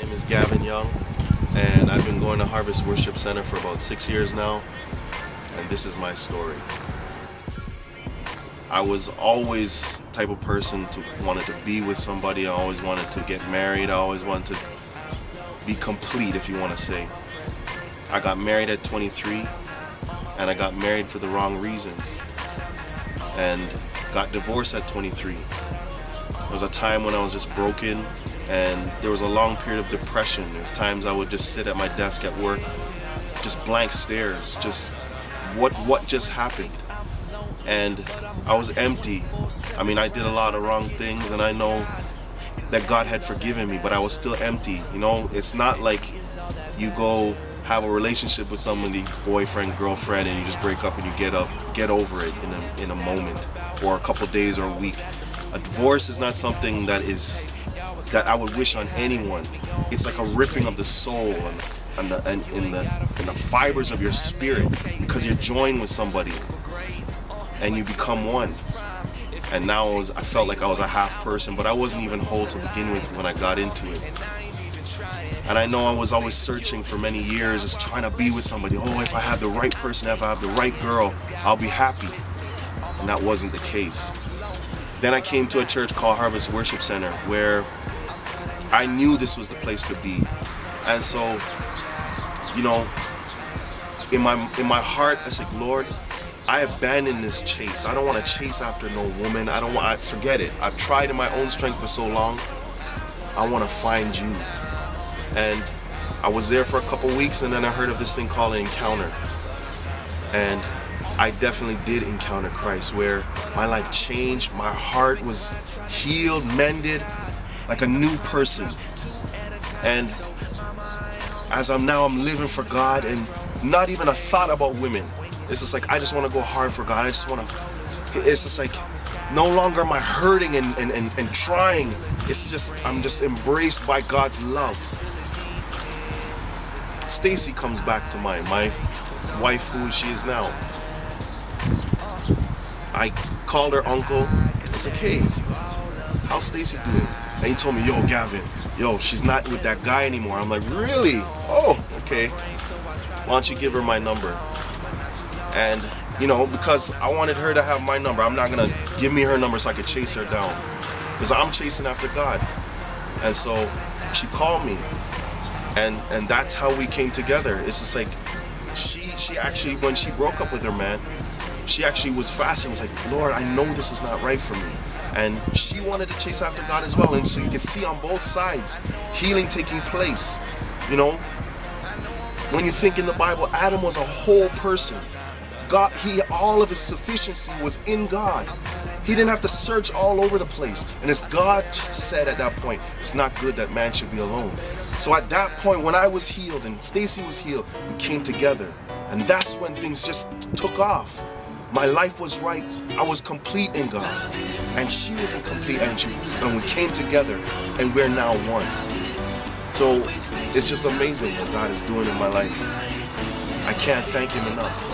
My name is Gavin Young, and I've been going to Harvest Worship Center for about 6 years now, and this is my story. I was always the type of person to wanted to be with somebody. I always wanted to get married. I always wanted to be complete, if you want to say. I got married at 23, and I got married for the wrong reasons, and got divorced at 23. There was a time when I was just broken, and there was a long period of depression. There's times I would just sit at my desk at work, just blank stares, just what just happened. And I was empty. I mean, I did a lot of wrong things, and I know that God had forgiven me, but I was still empty. You know, it's not like you go have a relationship with somebody, boyfriend, girlfriend, and you just break up and you get over it in a moment, or a couple days or a week. A divorce is not something that I would wish on anyone. It's like a ripping of the soul and in the fibers of your spirit, because you're joined with somebody and you become one. And now I felt like I was a half person, but I wasn't even whole to begin with when I got into it. And I know I was always searching for many years, just trying to be with somebody. Oh, if I have the right person, if I have the right girl, I'll be happy. And that wasn't the case. Then I came to a church called Harvest Worship Center, where I knew this was the place to be. And so, you know, in my heart, I said, Lord, I abandoned this chase. I don't want to chase after no woman. Forget it. I've tried in my own strength for so long. I want to find you. And I was there for a couple weeks, and then I heard of this thing called an encounter. And I definitely did encounter Christ, where my life changed, my heart was healed, mended, like a new person. And as I'm living for God, and not even a thought about women. It's just like, I just want to go hard for God. It's just like, no longer am I hurting and trying. It's just, I'm just embraced by God's love. Stacy comes back to mind, my wife, who she is now. I called her uncle. I said, hey, how's Stacy doing? And he told me, yo, Gavin, yo, she's not with that guy anymore. I'm like, really? Oh, okay. Why don't you give her my number? And, you know, because I wanted her to have my number, I'm not gonna give me her number so I could chase her down, because I'm chasing after God. And so she called me, and that's how we came together. It's just like, she actually, when she broke up with her man, she actually was fasting. It's like, Lord, I know this is not right for me. And she wanted to chase after God as well. And so you can see on both sides, healing taking place. You know, when you think in the Bible, Adam was a whole person. God, all of his sufficiency was in God. He didn't have to search all over the place. And as God said at that point, it's not good that man should be alone. So at that point, when I was healed and Stacy was healed, we came together. And that's when things just took off. My life was right. I was complete in God. And she was incomplete, and we came together, and we're now one. So it's just amazing what God is doing in my life. I can't thank him enough.